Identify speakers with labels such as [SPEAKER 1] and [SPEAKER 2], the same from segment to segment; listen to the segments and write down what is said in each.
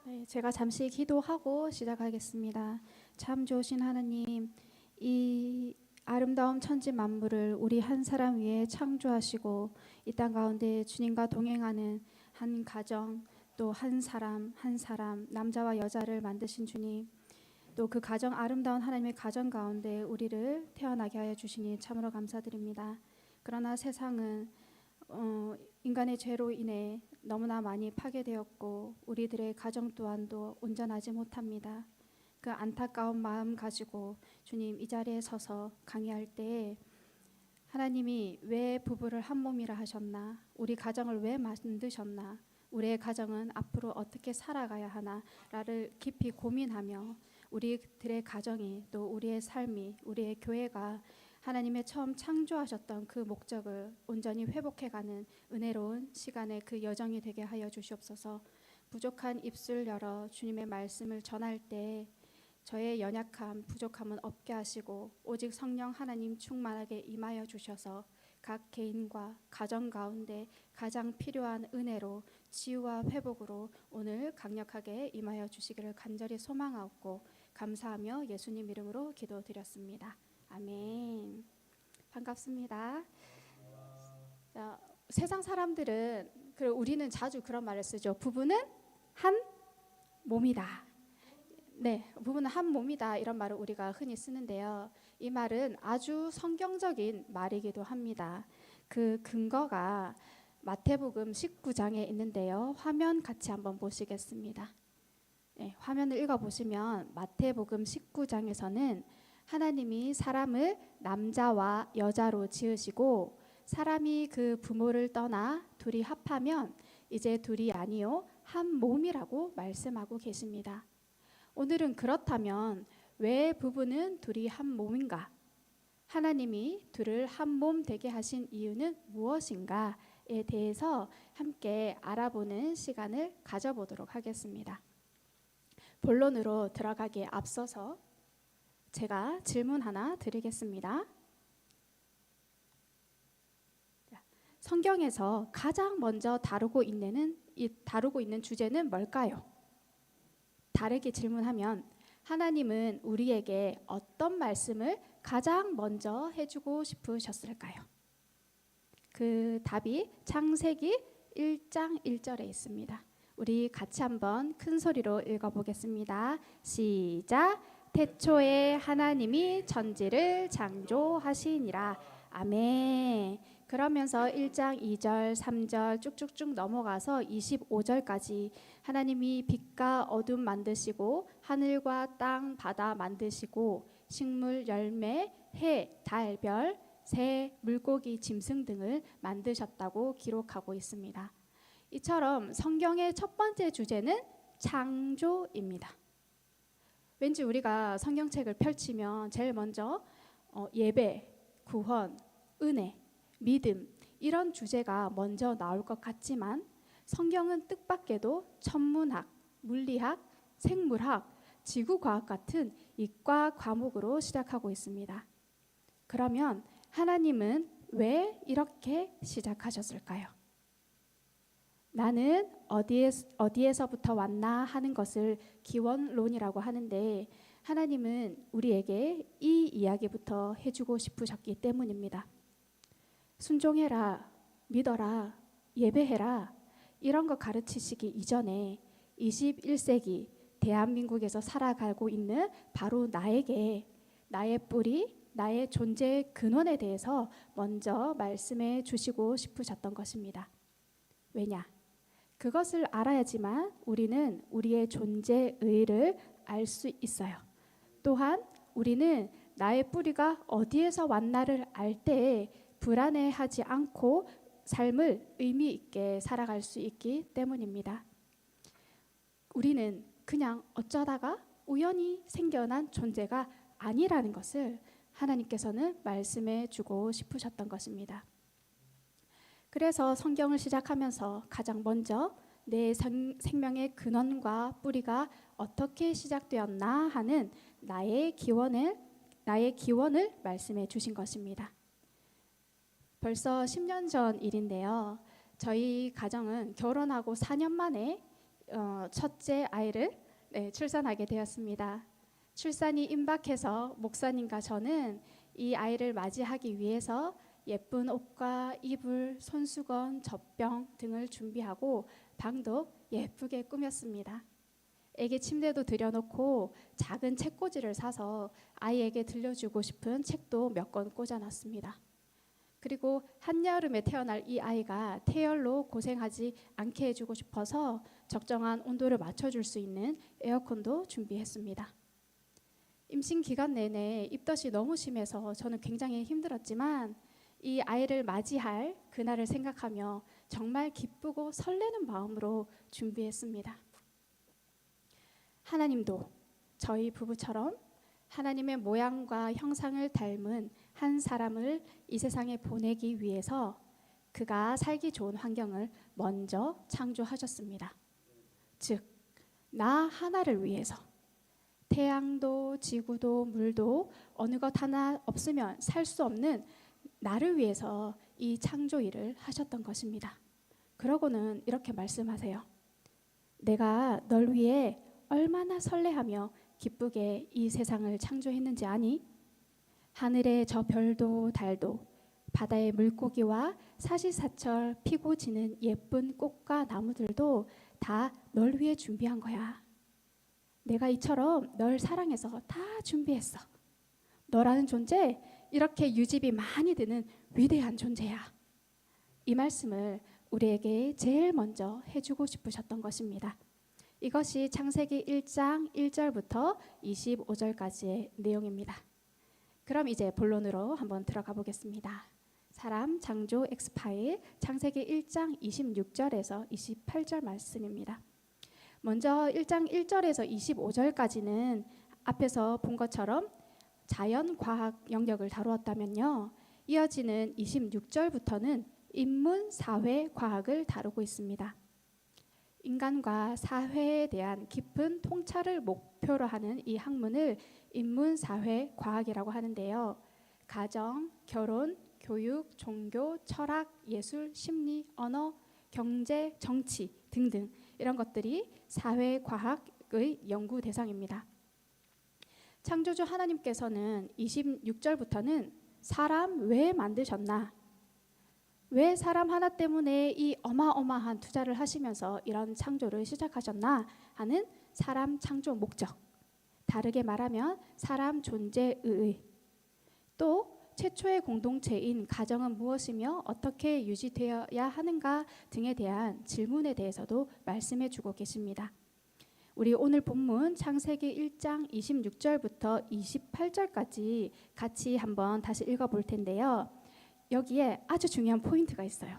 [SPEAKER 1] 네, 제가 잠시 기도하고 시작하겠습니다. 참 좋으신 하나님, 이 아름다운 천지 만물을 우리 한 사람 위에 창조하시고 이 땅 가운데 주님과 동행하는 한 가정, 또 한 사람 한 사람, 남자와 여자를 만드신 주님, 또 그 가정, 아름다운 하나님의 가정 가운데 우리를 태어나게 하여 주시니 참으로 감사드립니다. 그러나 세상은 인간의 죄로 인해 너무나 많이 파괴되었고 우리들의 가정 또한도 온전하지 못합니다. 그 안타까운 마음 가지고 주님 이 자리에 서서 강의할 때에 하나님이 왜 부부를 한 몸이라 하셨나, 우리 가정을 왜 만드셨나, 우리의 가정은 앞으로 어떻게 살아가야 하나를 깊이 고민하며 우리들의 가정이, 또 우리의 삶이, 우리의 교회가 하나님의 처음 창조하셨던 그 목적을 온전히 회복해가는 은혜로운 시간의 그 여정이 되게 하여 주시옵소서. 부족한 입술 열어 주님의 말씀을 전할 때 저의 연약함, 부족함은 없게 하시고 오직 성령 하나님 충만하게 임하여 주셔서 각 개인과 가정 가운데 가장 필요한 은혜로 치유와 회복으로 오늘 강력하게 임하여 주시기를 간절히 소망하옵고 감사하며 예수님 이름으로 기도드렸습니다. 아멘. 반갑습니다. 자, 세상 사람들은, 그리고 우리는 자주 그런 말을 쓰죠. 부부는 한 몸이다. 네, 부부는 한 몸이다, 이런 말을 우리가 흔히 쓰는데요. 이 말은 아주 성경적인 말이기도 합니다. 그 근거가 마태복음 19장에 있는데요. 화면 같이 한번 보시겠습니다. 네, 화면을 읽어보시면 마태복음 19장에서는 하나님이 사람을 남자와 여자로 지으시고 사람이 그 부모를 떠나 둘이 합하면 이제 둘이 아니요 한 몸이라고 말씀하고 계십니다. 오늘은 그렇다면 왜 부부는 둘이 한 몸인가? 하나님이 둘을 한 몸 되게 하신 이유는 무엇인가에 대해서 함께 알아보는 시간을 가져보도록 하겠습니다. 본론으로 들어가기에 앞서서 제가 질문 하나 드리겠습니다. 성경에서 가장 먼저 다루고 있는 주제는 뭘까요? 다르게 질문하면 하나님은 우리에게 어떤 말씀을 가장 먼저 해주고 싶으셨을까요? 그 답이 창세기 1장 1절에 있습니다. 우리 같이 한번 큰 소리로 읽어보겠습니다. 시작. 태초에 하나님이 천지를 창조하시니라. 아멘. 그러면서 1장 2절 3절 쭉쭉쭉 넘어가서 25절까지 하나님이 빛과 어둠 만드시고 하늘과 땅 바다 만드시고 식물 열매 해 달 별 새 물고기 짐승 등을 만드셨다고 기록하고 있습니다. 이처럼 성경의 첫 번째 주제는 창조입니다. 왠지 우리가 성경책을 펼치면 제일 먼저 예배, 구원, 은혜, 믿음, 이런 주제가 먼저 나올 것 같지만 성경은 뜻밖에도 천문학, 물리학, 생물학, 지구과학 같은 이과 과목으로 시작하고 있습니다. 그러면 하나님은 왜 이렇게 시작하셨을까요? 나는 어디에서부터 왔나 하는 것을 기원론이라고 하는데 하나님은 우리에게 이 이야기부터 해주고 싶으셨기 때문입니다. 순종해라, 믿어라, 예배해라, 이런 거 가르치시기 이전에 21세기 대한민국에서 살아가고 있는 바로 나에게 나의 뿌리, 나의 존재의 근원에 대해서 먼저 말씀해 주시고 싶으셨던 것입니다. 왜냐? 그것을 알아야지만 우리는 우리의 존재의를 알 수 있어요. 또한 우리는 나의 뿌리가 어디에서 왔나를 알 때 불안해하지 않고 삶을 의미 있게 살아갈 수 있기 때문입니다. 우리는 그냥 어쩌다가 우연히 생겨난 존재가 아니라는 것을 하나님께서는 말씀해 주고 싶으셨던 것입니다. 그래서 성경을 시작하면서 가장 먼저 내 생명의 근원과 뿌리가 어떻게 시작되었나 하는 나의 기원을 말씀해 주신 것입니다. 벌써 10년 전 일인데요. 저희 가정은 결혼하고 4년 만에 첫째 아이를 출산하게 되었습니다. 출산이 임박해서 목사님과 저는 이 아이를 맞이하기 위해서 예쁜 옷과 이불, 손수건, 젖병 등을 준비하고 방도 예쁘게 꾸몄습니다. 애기 침대도 들여놓고 작은 책꽂이를 사서 아이에게 들려주고 싶은 책도 몇 권 꽂아놨습니다. 그리고 한여름에 태어날 이 아이가 태열로 고생하지 않게 해주고 싶어서 적정한 온도를 맞춰줄 수 있는 에어컨도 준비했습니다. 임신 기간 내내 입덧이 너무 심해서 저는 굉장히 힘들었지만 이 아이를 맞이할 그날을 생각하며 정말 기쁘고 설레는 마음으로 준비했습니다. 하나님도 저희 부부처럼 하나님의 모양과 형상을 닮은 한 사람을 이 세상에 보내기 위해서 그가 살기 좋은 환경을 먼저 창조하셨습니다. 즉, 나 하나를 위해서 태양도 지구도 물도 어느 것 하나 없으면 살 수 없는 나를 위해서 이 창조 일을 하셨던 것입니다. 그러고는 이렇게 말씀하세요. 내가 널 위해 얼마나 설레하며 기쁘게 이 세상을 창조했는지 아니? 하늘의 저 별도 달도 바다의 물고기와 사시사철 피고 지는 예쁜 꽃과 나무들도 다 널 위해 준비한 거야. 내가 이처럼 널 사랑해서 다 준비했어. 너라는 존재 이렇게 유집이 많이 드는 위대한 존재야. 이 말씀을 우리에게 제일 먼저 해주고 싶으셨던 것입니다. 이것이 창세기 1장 1절부터 25절까지의 내용입니다. 그럼 이제 본론으로 한번 들어가 보겠습니다. 사람 창조 엑스파일 창세기 1장 26절에서 28절 말씀입니다. 먼저 1장 1절에서 25절까지는 앞에서 본 것처럼 자연과학 영역을 다루었다면요. 이어지는 26절부터는 인문사회과학을 다루고 있습니다. 인간과 사회에 대한 깊은 통찰을 목표로 하는 이 학문을 인문사회과학이라고 하는데요. 가정, 결혼, 교육, 종교, 철학, 예술, 심리, 언어, 경제, 정치 등등 이런 것들이 사회과학의 연구 대상입니다. 창조주 하나님께서는 26절부터는 사람 왜 만드셨나? 왜 사람 하나 때문에 이 어마어마한 투자를 하시면서 이런 창조를 시작하셨나 하는 사람 창조 목적, 다르게 말하면 사람 존재의 의의, 또 최초의 공동체인 가정은 무엇이며 어떻게 유지되어야 하는가 등에 대한 질문에 대해서도 말씀해 주고 계십니다. 우리 오늘 본문 창세기 1장 26절부터 28절까지 같이 한번 다시 읽어볼 텐데요. 여기에 아주 중요한 포인트가 있어요.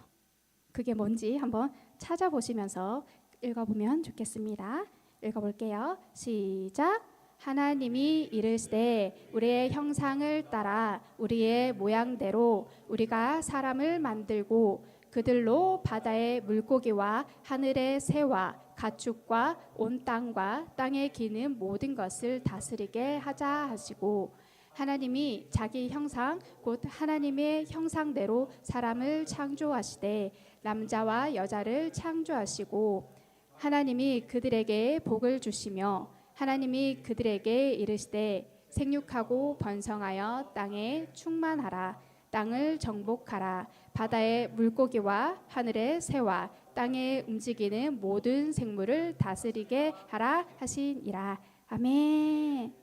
[SPEAKER 1] 그게 뭔지 한번 찾아보시면서 읽어보면 좋겠습니다. 읽어볼게요. 시작. 하나님이 이르시되 우리의 형상을 따라 우리의 모양대로 우리가 사람을 만들고 그들로 바다의 물고기와 하늘의 새와 가축과 온 땅과 땅에 기는 모든 것을 다스리게 하자 하시고 하나님이 자기 형상 곧 하나님의 형상대로 사람을 창조하시되 남자와 여자를 창조하시고 하나님이 그들에게 복을 주시며 하나님이 그들에게 이르시되 생육하고 번성하여 땅에 충만하라 땅을 정복하라 바다의 물고기와 하늘의 새와 땅에 움직이는 모든 생물을 다스리게 하라 하시니라. 아멘.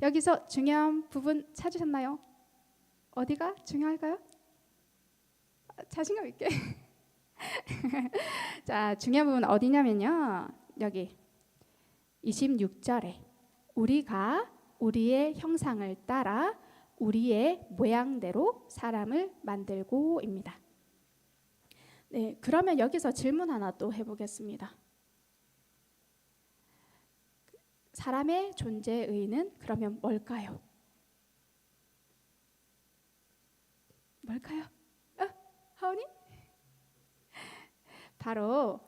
[SPEAKER 1] 여기서 중요한 부분 찾으셨나요? 어디가 중요할까요? 자신감 있게. 자, 중요한 부분 어디냐면요. 여기 26절에 우리가 우리의 형상을 따라 우리의 모양대로 사람을 만들고입니다. 네, 그러면 여기서 질문 하나 또 해보겠습니다. 사람의 존재의 의의는 그러면 뭘까요? 뭘까요? 하은이? 바로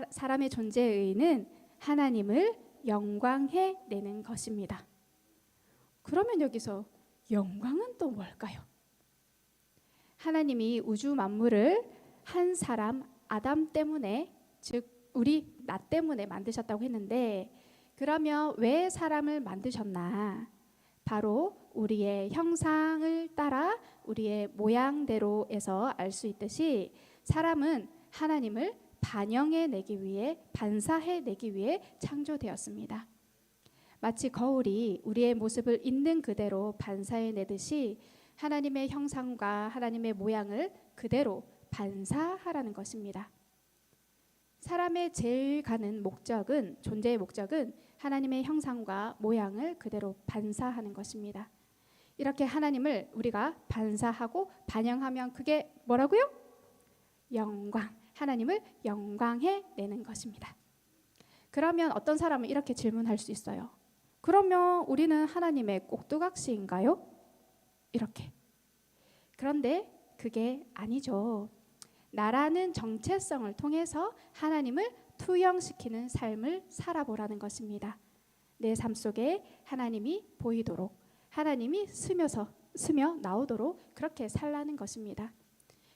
[SPEAKER 1] 사람의 존재의 의의는 하나님을 영광해 내는 것입니다. 그러면 여기서 영광은 또 뭘까요? 하나님이 우주 만물을 한 사람 아담 때문에, 즉 나 때문에 만드셨다고 했는데, 그러면 왜 사람을 만드셨나? 바로 우리의 형상을 따라 우리의 모양대로에서 알 수 있듯이 사람은 하나님을 반영해내기 위해, 반사해내기 위해 창조되었습니다. 마치 거울이 우리의 모습을 있는 그대로 반사해내듯이 하나님의 형상과 하나님의 모양을 그대로 반사하라는 것입니다. 사람의 제일 가는 목적은, 존재의 목적은 하나님의 형상과 모양을 그대로 반사하는 것입니다. 이렇게 하나님을 우리가 반사하고 반영하면 그게 뭐라고요? 영광. 하나님을 영광해 내는 것입니다. 그러면 어떤 사람은 이렇게 질문할 수 있어요. 그러면 우리는 하나님의 꼭두각시인가요? 이렇게. 그런데 그게 아니죠. 나라는 정체성을 통해서 하나님을 투영시키는 삶을 살아보라는 것입니다. 내 삶 속에 하나님이 보이도록, 하나님이 스며 나오도록 그렇게 살라는 것입니다.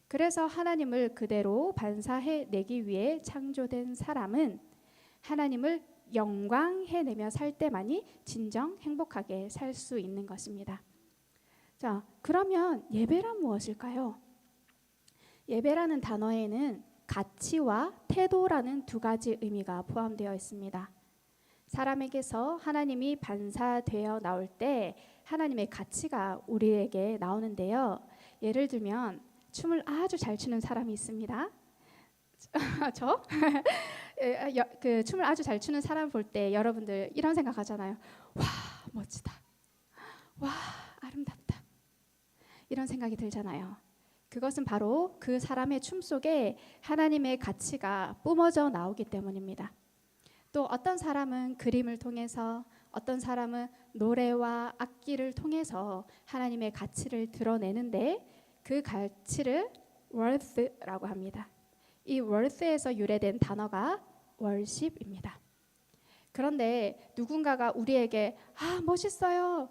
[SPEAKER 1] 그래서 하나님을 그대로 반사해 내기 위해 창조된 사람은 하나님을 영광해내며 살 때만이 진정 행복하게 살 수 있는 것입니다. 자, 그러면 예배란 무엇일까요? 예배라는 단어에는 가치와 태도라는 두 가지 의미가 포함되어 있습니다. 사람에게서 하나님이 반사되어 나올 때 하나님의 가치가 우리에게 나오는데요. 예를 들면 춤을 아주 잘 추는 사람이 있습니다. 저? 그 춤을 아주 잘 추는 사람 볼 때 여러분들 이런 생각하잖아요. 와, 멋지다. 와, 아름답다. 이런 생각이 들잖아요. 그것은 바로 그 사람의 춤 속에 하나님의 가치가 뿜어져 나오기 때문입니다. 또 어떤 사람은 그림을 통해서, 어떤 사람은 노래와 악기를 통해서 하나님의 가치를 드러내는데 그 가치를 worth라고 합니다. 이 worth에서 유래된 단어가 worship입니다. 그런데 누군가가 우리에게 멋있어요,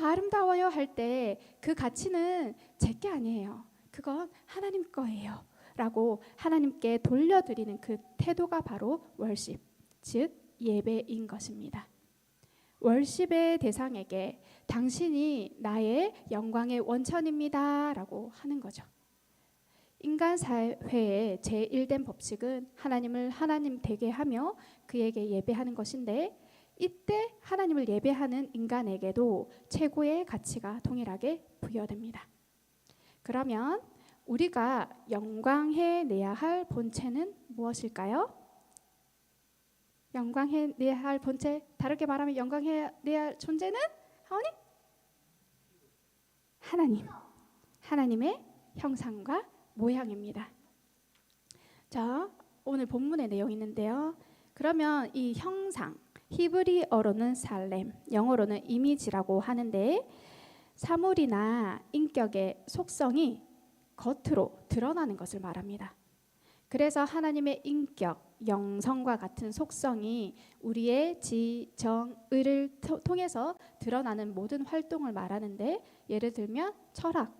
[SPEAKER 1] 아름다워요 할 때 그 가치는 제게 아니에요. 그건 하나님 거예요 라고 하나님께 돌려드리는 그 태도가 바로 worship, 즉 예배인 것입니다. 월십의 대상에게 당신이 나의 영광의 원천입니다 라고 하는 거죠. 인간 사회의 제1된 법칙은 하나님을 하나님 되게 하며 그에게 예배하는 것인데, 이때 하나님을 예배하는 인간에게도 최고의 가치가 동일하게 부여됩니다. 그러면 우리가 영광해내야 할 본체는 무엇일까요? 영광해내야 할 본체, 다르게 말하면 영광해내야 할 존재는 하나님의 형상과 모양입니다. 자, 오늘 본문의 내용이 있는데요. 그러면 이 형상, 히브리어로는 살렘, 영어로는 이미지라고 하는데, 사물이나 인격의 속성이 겉으로 드러나는 것을 말합니다. 그래서 하나님의 인격, 영성과 같은 속성이 우리의 지, 정, 의를 통해서 드러나는 모든 활동을 말하는데, 예를 들면 철학,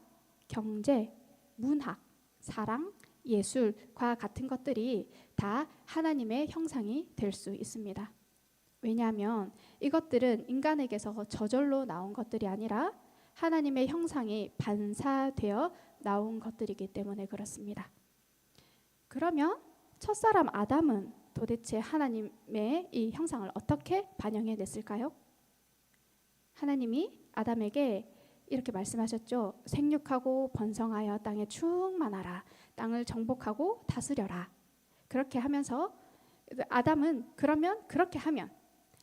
[SPEAKER 1] 경제, 문학, 사랑, 예술과 같은 것들이 다 하나님의 형상이 될 수 있습니다. 왜냐하면 이것들은 인간에게서 저절로 나온 것들이 아니라 하나님의 형상이 반사되어 나온 것들이기 때문에 그렇습니다. 그러면 첫사람 아담은 도대체 하나님의 이 형상을 어떻게 반영해냈을까요? 하나님이 아담에게 이렇게 말씀하셨죠. 생육하고 번성하여 땅에 충만하라. 땅을 정복하고 다스려라. 그렇게 하면서 아담은 그러면 그렇게 하면,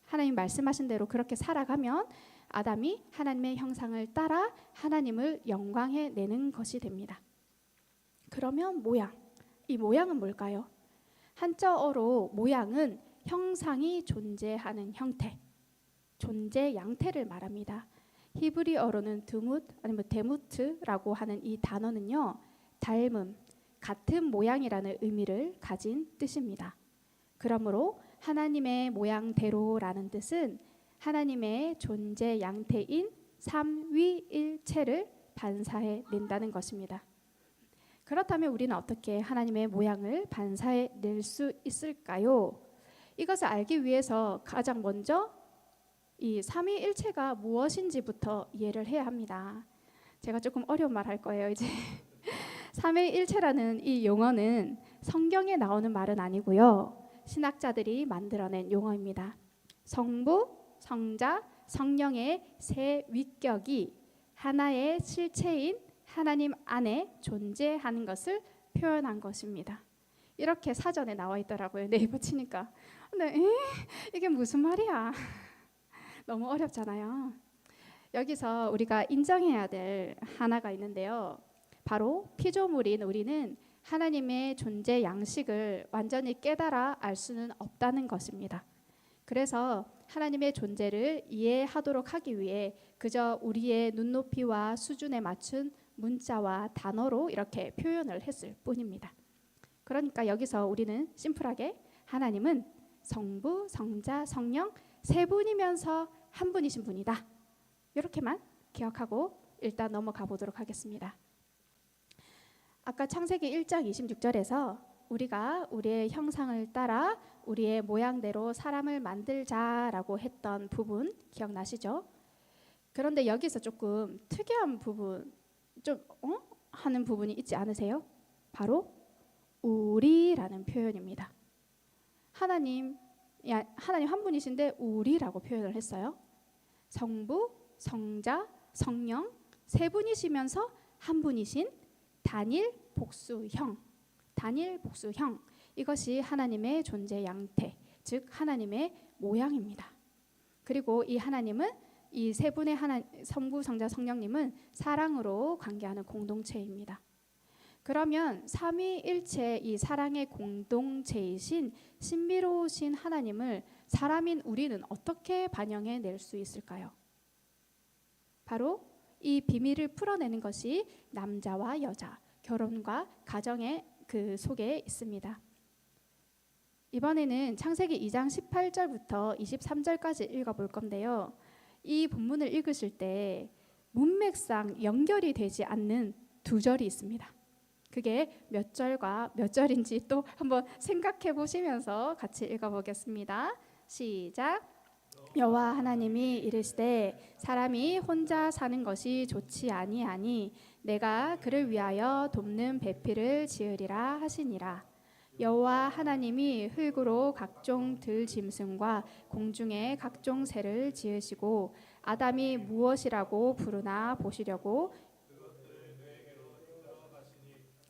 [SPEAKER 1] 하나님 말씀하신 대로 그렇게 살아가면 아담이 하나님의 형상을 따라 하나님을 영광해 내는 것이 됩니다. 그러면 모양, 이 모양은 뭘까요? 한자어로 모양은 형상이 존재하는 형태, 존재 양태를 말합니다. 히브리어로는 드뭇 아니면 데무트라고 하는 이 단어는요, 닮음, 같은 모양이라는 의미를 가진 뜻입니다. 그러므로 하나님의 모양대로라는 뜻은 하나님의 존재 양태인 삼위일체를 반사해 낸다는 것입니다. 그렇다면 우리는 어떻게 하나님의 모양을 반사해낼 수 있을까요? 이것을 알기 위해서 가장 먼저 이 삼위일체가 무엇인지부터 이해를 해야 합니다. 제가 조금 어려운 말 할 거예요. 이제 삼위일체라는 이 용어는 성경에 나오는 말은 아니고요. 신학자들이 만들어낸 용어입니다. 성부, 성자, 성령의 세 위격이 하나의 실체인 하나님 안에 존재하는 것을 표현한 것입니다. 이렇게 사전에 나와 있더라고요. 네이버 치니까. 근데 이게 무슨 말이야? 너무 어렵잖아요. 여기서 우리가 인정해야 될 하나가 있는데요. 바로 피조물인 우리는 하나님의 존재 양식을 완전히 깨달아 알 수는 없다는 것입니다. 그래서 하나님의 존재를 이해하도록 하기 위해 그저 우리의 눈높이와 수준에 맞춘 문자와 단어로 이렇게 표현을 했을 뿐입니다. 그러니까 여기서 우리는 심플하게 하나님은 성부, 성자, 성령 세 분이면서 한 분이신 분이다. 이렇게만 기억하고 일단 넘어가 보도록 하겠습니다. 아까 창세기 1장 26절에서 우리가 우리의 형상을 따라 우리의 모양대로 사람을 만들자라고 했던 부분 기억나시죠? 그런데 여기서 조금 특이한 부분 좀 하는 부분이 있지 않으세요? 바로 우리라는 표현입니다. 하나님 한 분이신데 우리라고 표현을 했어요. 성부, 성자, 성령 세 분이시면서 한 분이신 단일 복수형 이것이 하나님의 존재 양태, 즉 하나님의 모양입니다. 그리고 이 하나님은 이 세 분의 성부, 성자, 성령님은 사랑으로 관계하는 공동체입니다. 그러면 삼위일체 이 사랑의 공동체이신 신비로우신 하나님을 사람인 우리는 어떻게 반영해 낼 수 있을까요? 바로 이 비밀을 풀어내는 것이 남자와 여자, 결혼과 가정의 그 속에 있습니다. 이번에는 창세기 2장 18절부터 23절까지 읽어볼 건데요. 이 본문을 읽으실 때 문맥상 연결이 되지 않는 두 절이 있습니다. 그게 몇 절과 몇 절인지 또 한번 생각해 보시면서 같이 읽어보겠습니다. 시작. 여호와 하나님이 이르시되 사람이 혼자 사는 것이 좋지 아니하니 내가 그를 위하여 돕는 배필을 지으리라 하시니라. 여호와 하나님이 흙으로 각종 들짐승과 공중의 각종 새를 지으시고 아담이 무엇이라고 부르나 보시려고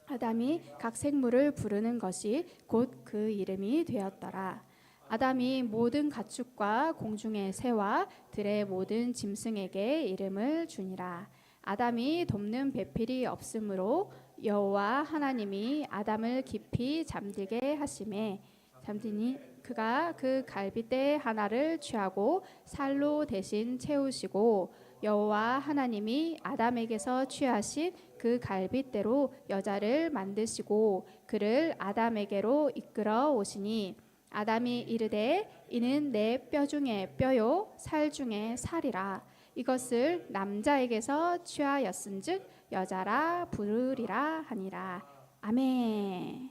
[SPEAKER 1] 아담이 각 생물을 부르는 것이 곧 그 이름이 되었더라. 아담이 모든 가축과 공중의 새와 들의 모든 짐승에게 이름을 주니라. 아담이 돕는 배필이 없으므로 여호와 하나님이 아담을 깊이 잠들게 하시매 잠드니 그가 그 갈빗대 하나를 취하고 살로 대신 채우시고 여호와 하나님이 아담에게서 취하신 그 갈빗대로 여자를 만드시고 그를 아담에게로 이끌어 오시니 아담이 이르되 이는 내 뼈 중에 뼈요 살 중에 살이라. 이것을 남자에게서 취하였은즉 여자라 부르리라 하니라. 아멘.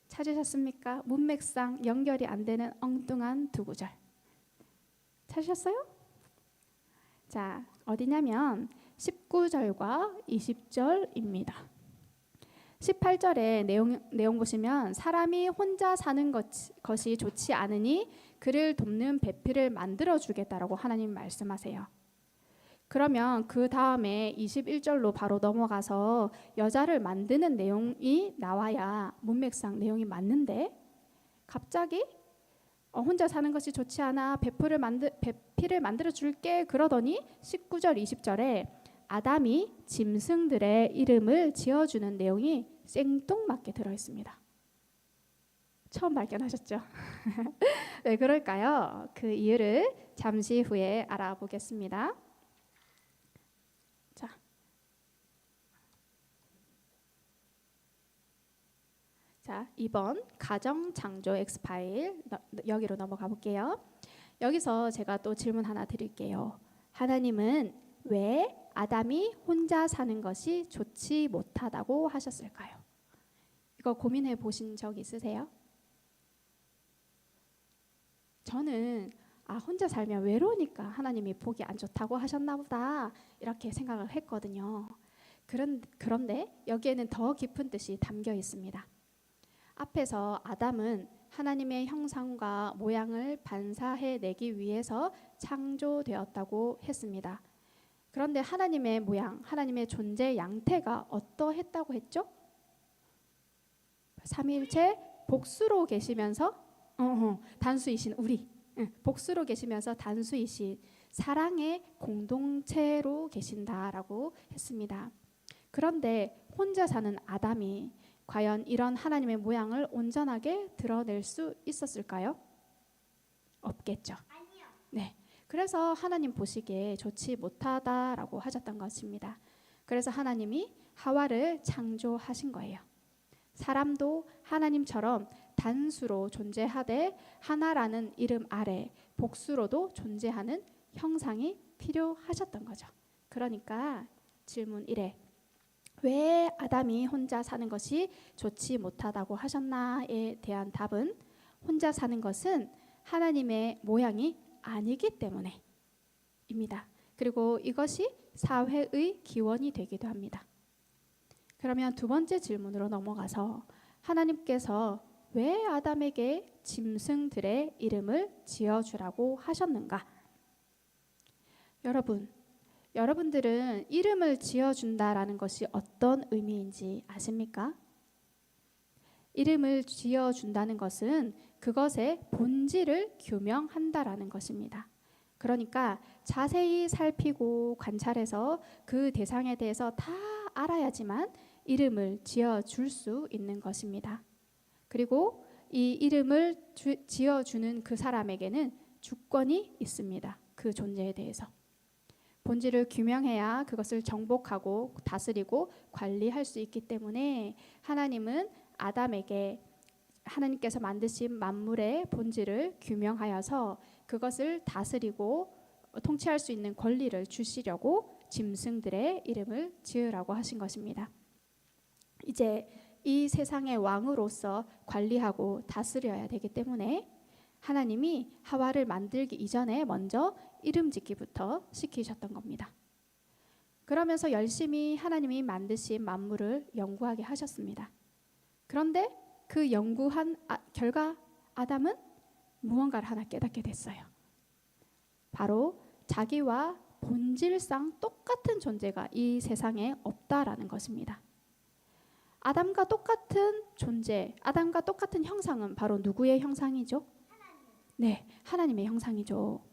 [SPEAKER 1] 찾으셨습니까? 문맥상 연결이 안 되는 엉뚱한 두 구절 찾으셨어요? 자, 어디냐면 19절과 20절입니다. 18절의 내용 보시면 사람이 혼자 사는 것이 좋지 않으니 그를 돕는 배필을 만들어 주겠다라고 하나님 말씀하세요. 그러면 그 다음에 21절로 바로 넘어가서 여자를 만드는 내용이 나와야 문맥상 내용이 맞는데 갑자기 혼자 사는 것이 좋지 않아 배필을 만들어 줄게 그러더니 19절 20절에 아담이 짐승들의 이름을 지어주는 내용이 생뚱맞게 들어있습니다. 처음 발견하셨죠? 왜 그럴까요? 그 이유를 잠시 후에 알아보겠습니다. 자, 2번 가정창조 X파일 여기로 넘어가 볼게요. 여기서 제가 또 질문 하나 드릴게요. 하나님은 왜 아담이 혼자 사는 것이 좋지 못하다고 하셨을까요? 이거 고민해 보신 적 있으세요? 저는 혼자 살면 외로우니까 하나님이 보기 안 좋다고 하셨나 보다 이렇게 생각을 했거든요. 그런데 여기에는 더 깊은 뜻이 담겨 있습니다. 앞에서 아담은 하나님의 형상과 모양을 반사해 내기 위해서 창조되었다고 했습니다. 그런데 하나님의 모양, 하나님의 존재 양태가 어떠했다고 했죠? 삼위일체 복수로 계시면서 단수이신 우리, 복수로 계시면서 단수이신 사랑의 공동체로 계신다라고 했습니다. 그런데 혼자 사는 아담이 과연 이런 하나님의 모양을 온전하게 드러낼 수 있었을까요? 없겠죠. 네. 그래서 하나님 보시기에 좋지 못하다라고 하셨던 것입니다. 그래서 하나님이 하와를 창조하신 거예요. 사람도 하나님처럼 단수로 존재하되 하나라는 이름 아래 복수로도 존재하는 형상이 필요하셨던 거죠. 그러니까 질문 1에 왜 아담이 혼자 사는 것이 좋지 못하다고 하셨나에 대한 답은 혼자 사는 것은 하나님의 모양이 아니기 때문에입니다. 그리고 이것이 사회의 기원이 되기도 합니다. 그러면 두 번째 질문으로 넘어가서 하나님께서 왜 아담에게 짐승들의 이름을 지어주라고 하셨는가? 여러분들은 이름을 지어준다라는 것이 어떤 의미인지 아십니까? 이름을 지어준다는 것은 그것의 본질을 규명한다라는 것입니다. 그러니까 자세히 살피고 관찰해서 그 대상에 대해서 다 알아야지만 이름을 지어줄 수 있는 것입니다. 그리고 이 이름을 지어주는 그 사람에게는 주권이 있습니다. 그 존재에 대해서. 본질을 규명해야 그것을 정복하고 다스리고 관리할 수 있기 때문에 하나님은 아담에게 하나님께서 만드신 만물의 본질을 규명하여서 그것을 다스리고 통치할 수 있는 권리를 주시려고 짐승들의 이름을 지으라고 하신 것입니다. 이제 이 세상의 왕으로서 관리하고 다스려야 되기 때문에 하나님이 하와를 만들기 이전에 먼저 이름 짓기부터 시키셨던 겁니다. 그러면서 열심히 하나님이 만드신 만물을 연구하게 하셨습니다. 그런데 그 연구한 결과 아담은 무언가를 하나 깨닫게 됐어요. 바로 자기와 본질상 똑같은 존재가 이 세상에 없다라는 것입니다. 아담과 똑같은 존재, 아담과 똑같은 형상은 바로 누구의 형상이죠? 네, 하나님의 형상이죠.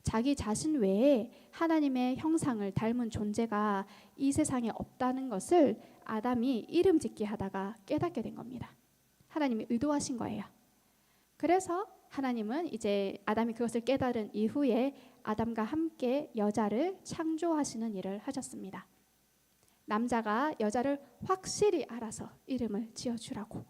[SPEAKER 1] 자기 자신 외에 하나님의 형상을 닮은 존재가 이 세상에 없다는 것을 아담이 이름 짓기 하다가 깨닫게 된 겁니다. 하나님이 의도하신 거예요. 그래서 하나님은 이제 아담이 그것을 깨달은 이후에 아담과 함께 여자를 창조하시는 일을 하셨습니다. 남자가 여자를 확실히 알아서 이름을 지어주라고.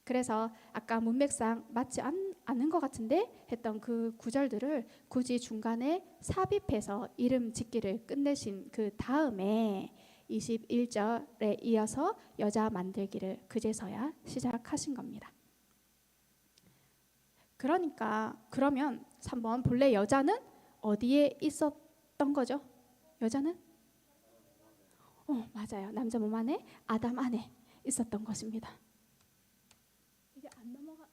[SPEAKER 1] 그래서 아까 문맥상 맞지 않는 것 같은데 했던 그 구절들을 굳이 중간에 삽입해서 이름 짓기를 끝내신 그 다음에 21절에 이어서 여자 만들기를 그제서야 시작하신 겁니다. 그러면 3번 본래 여자는 어디에 있었던 거죠? 여자는? 맞아요. 남자 몸 안에 아담 안에 있었던 것입니다. 이게 안 넘어가.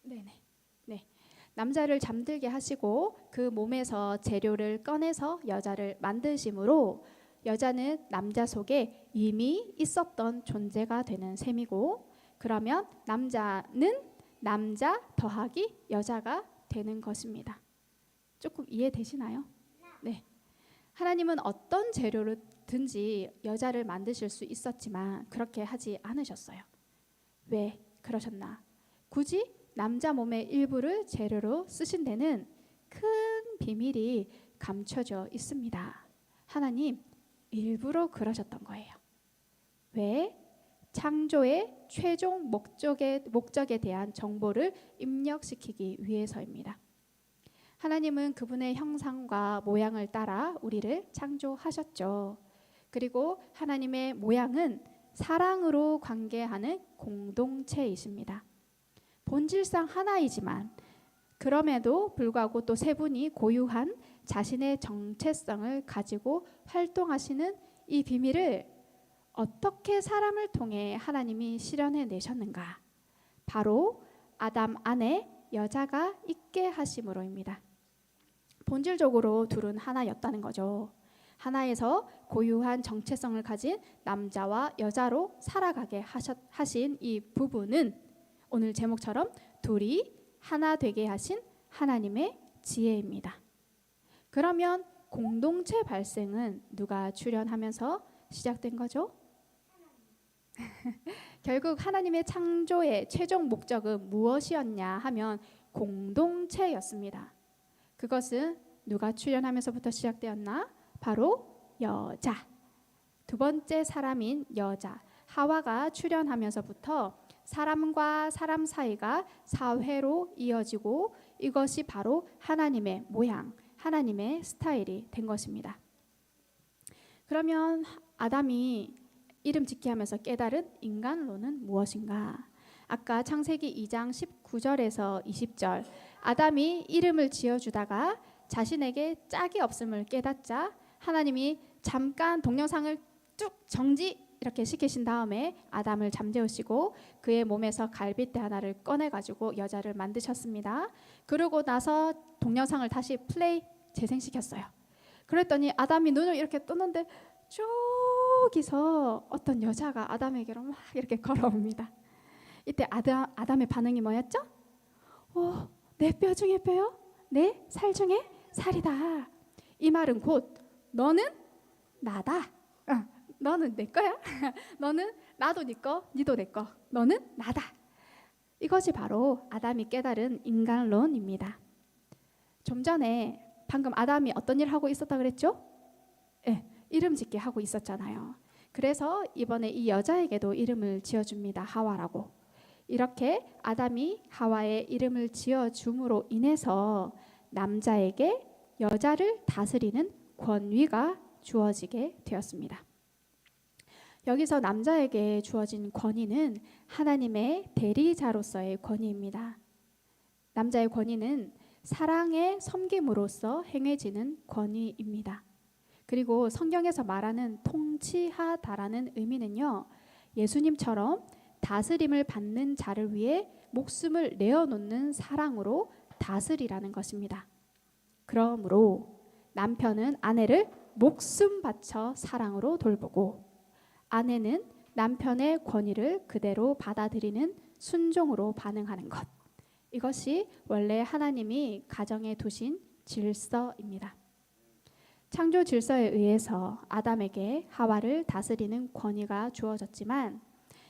[SPEAKER 1] 네네. 네. 남자를 잠들게 하시고 그 몸에서 재료를 꺼내서 여자를 만드심으로 여자는 남자 속에 이미 있었던 존재가 되는 셈이고, 그러면 남자는 남자 더하기 여자가 되는 것입니다. 조금 이해되시나요? 네. 하나님은 어떤 재료로든지 여자를 만드실 수 있었지만 그렇게 하지 않으셨어요. 왜 그러셨나? 굳이 남자 몸의 일부를 재료로 쓰신 데는 큰 비밀이 감춰져 있습니다. 하나님 일부러 그러셨던 거예요. 왜? 창조의 최종 목적에 대한 정보를 입력시키기 위해서입니다. 하나님은 그분의 형상과 모양을 따라 우리를 창조하셨죠. 그리고 하나님의 모양은 사랑으로 관계하는 공동체이십니다. 본질상 하나이지만 그럼에도 불구하고 또 세 분이 고유한 자신의 정체성을 가지고 활동하시는 이 비밀을 어떻게 사람을 통해 하나님이 실현해 내셨는가? 바로 아담 안에 여자가 있게 하심으로입니다. 본질적으로 둘은 하나였다는 거죠. 하나에서 고유한 정체성을 가진 남자와 여자로 살아가게 하신 이 부부는 오늘 제목처럼 둘이 하나 되게 하신 하나님의 지혜입니다. 그러면 공동체 발생은 누가 주련하면서 시작된 거죠? 결국 하나님의 창조의 최종 목적은 무엇이었냐 하면 공동체였습니다. 그것은 누가 출현하면서부터 시작되었나? 바로 여자. 두 번째 사람인 여자 하와가 출현하면서부터 사람과 사람 사이가 사회로 이어지고 이것이 바로 하나님의 모양, 하나님의 스타일이 된 것입니다. 그러면 아담이 이름 짓기 하면서 깨달은 인간론은 무엇인가? 아까 창세기 2장 19절에서 20절 아담이 이름을 지어주다가 자신에게 짝이 없음을 깨닫자 하나님이 잠깐 동영상을 쭉 정지 이렇게 시키신 다음에 아담을 잠재우시고 그의 몸에서 갈빗대 하나를 꺼내가지고 여자를 만드셨습니다. 그러고 나서 동영상을 다시 플레이 재생시켰어요. 그랬더니 아담이 눈을 이렇게 뜨는데 저기서 어떤 여자가 아담에게로 막 이렇게 걸어옵니다. 이때 아담의 반응이 뭐였죠? 내 뼈 중에 뼈요? 내 살 중에 살이다. 이 말은 곧 너는 나다. 너는 내 거야. 너는 나도 네 거, 니도 내 거. 너는 나다. 이것이 바로 아담이 깨달은 인간론입니다. 좀 전에 방금 아담이 어떤 일 하고 있었다 그랬죠? 이름 짓게 하고 있었잖아요. 그래서 이번에 이 여자에게도 이름을 지어줍니다. 하와라고. 이렇게 아담이 하와의 이름을 지어줌으로 인해서 남자에게 여자를 다스리는 권위가 주어지게 되었습니다. 여기서 남자에게 주어진 권위는 하나님의 대리자로서의 권위입니다. 남자의 권위는 사랑의 섬김으로써 행해지는 권위입니다. 그리고 성경에서 말하는 통치하다라는 의미는요, 예수님처럼 다스림을 받는 자를 위해 목숨을 내어놓는 사랑으로 다스리라는 것입니다. 그러므로 남편은 아내를 목숨 바쳐 사랑으로 돌보고 아내는 남편의 권위를 그대로 받아들이는 순종으로 반응하는 것. 이것이 원래 하나님이 가정에 두신 질서입니다. 창조 질서에 의해서 아담에게 하와를 다스리는 권위가 주어졌지만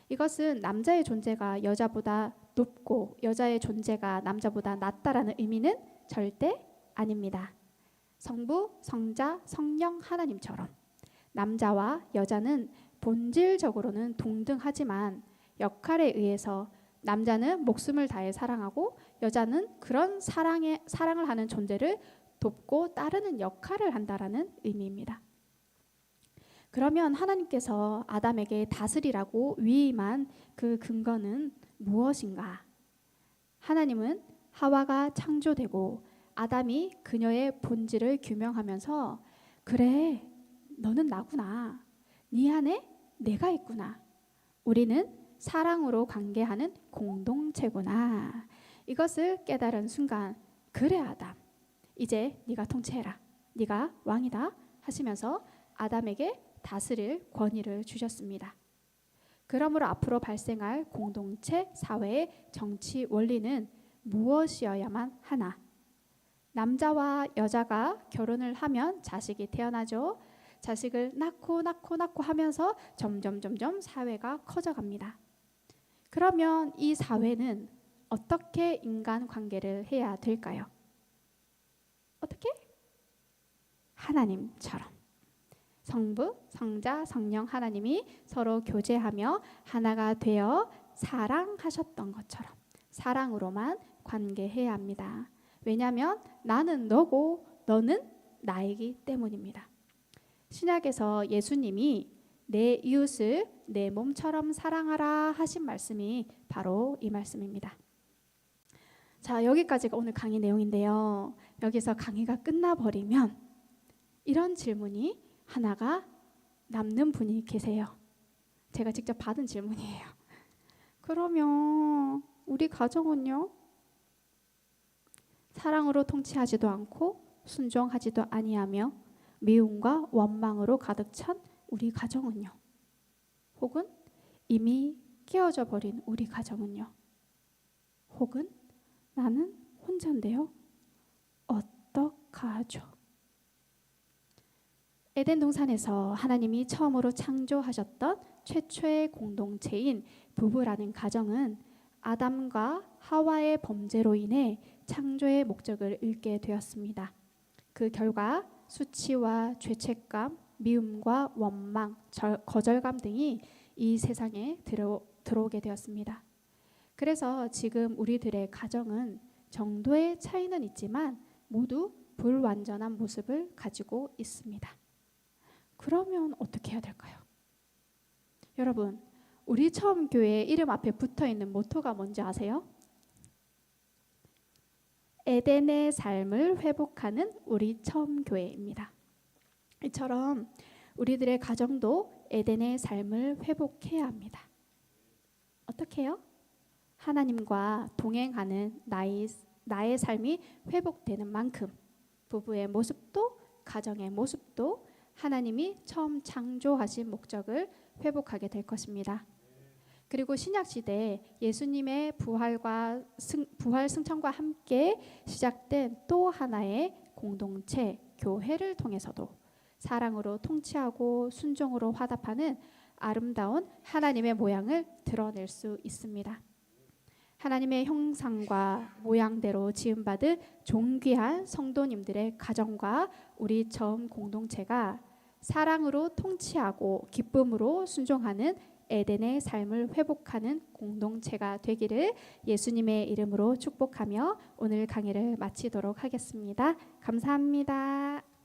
[SPEAKER 1] 이것은 남자의 존재가 여자보다 높고 여자의 존재가 남자보다 낮다라는 의미는 절대 아닙니다. 성부, 성자, 성령 하나님처럼 남자와 여자는 본질적으로는 동등하지만 역할에 의해서 남자는 목숨을 다해 사랑하고 여자는 그런 사랑을 하는 존재를 돕고 따르는 역할을 한다라는 의미입니다. 그러면 하나님께서 아담에게 다스리라고 위임한 그 근거는 무엇인가? 하나님은 하와가 창조되고 아담이 그녀의 본질을 규명하면서 그래, 너는 나구나. 네 안에 내가 있구나. 우리는 사랑으로 관계하는 공동체구나. 이것을 깨달은 순간 그래 아담, 이제 네가 통치해라. 네가 왕이다 하시면서 아담에게 다스릴 권위를 주셨습니다. 그러므로 앞으로 발생할 공동체, 사회의 정치 원리는 무엇이어야만 하나? 남자와 여자가 결혼을 하면 자식이 태어나죠. 자식을 낳고 하면서 점점 사회가 커져갑니다. 그러면 이 사회는 어떻게 인간관계를 해야 될까요? 어떻게? 하나님처럼. 성부, 성자, 성령 하나님이 서로 교제하며 하나가 되어 사랑하셨던 것처럼 사랑으로만 관계해야 합니다. 왜냐하면 나는 너고 너는 나이기 때문입니다. 신약에서 예수님이 내 이웃을 내 몸처럼 사랑하라 하신 말씀이 바로 이 말씀입니다. 자, 여기까지가 오늘 강의 내용인데요. 여기서 강의가 끝나버리면 이런 질문이 하나가 남는 분이 계세요. 제가 직접 받은 질문이에요. 그러면 우리 가정은요? 사랑으로 통치하지도 않고 순종하지도 아니하며 미움과 원망으로 가득 찬 우리 가정은요? 혹은 이미 깨어져 버린 우리 가정은요? 혹은 나는 혼자인데요? 어떡하죠? 에덴 동산에서 하나님이 처음으로 창조하셨던 최초의 공동체인 부부라는 가정은 아담과 하와의 범죄로 인해 창조의 목적을 잃게 되었습니다. 그 결과 수치와 죄책감, 미움과 원망, 거절감 등이 이 세상에 들어오게 되었습니다. 그래서 지금 우리들의 가정은 정도의 차이는 있지만 모두 불완전한 모습을 가지고 있습니다. 그러면 어떻게 해야 될까요? 여러분, 우리 처음 교회 이름 앞에 붙어있는 모토가 뭔지 아세요? 에덴의 삶을 회복하는 우리 처음 교회입니다. 이처럼 우리들의 가정도 에덴의 삶을 회복해야 합니다. 어떻게 해요? 하나님과 동행하는 나의 삶이 회복되는 만큼 부부의 모습도 가정의 모습도 하나님이 처음 창조하신 목적을 회복하게 될 것입니다. 그리고 신약시대에 예수님의 부활 승천과 함께 시작된 또 하나의 공동체, 교회를 통해서도 사랑으로 통치하고 순종으로 화답하는 아름다운 하나님의 모양을 드러낼 수 있습니다. 하나님의 형상과 모양대로 지음받은 존귀한 성도님들의 가정과 우리 처음 공동체가 사랑으로 통치하고 기쁨으로 순종하는 에덴의 삶을 회복하는 공동체가 되기를 예수님의 이름으로 축복하며 오늘 강의를 마치도록 하겠습니다. 감사합니다.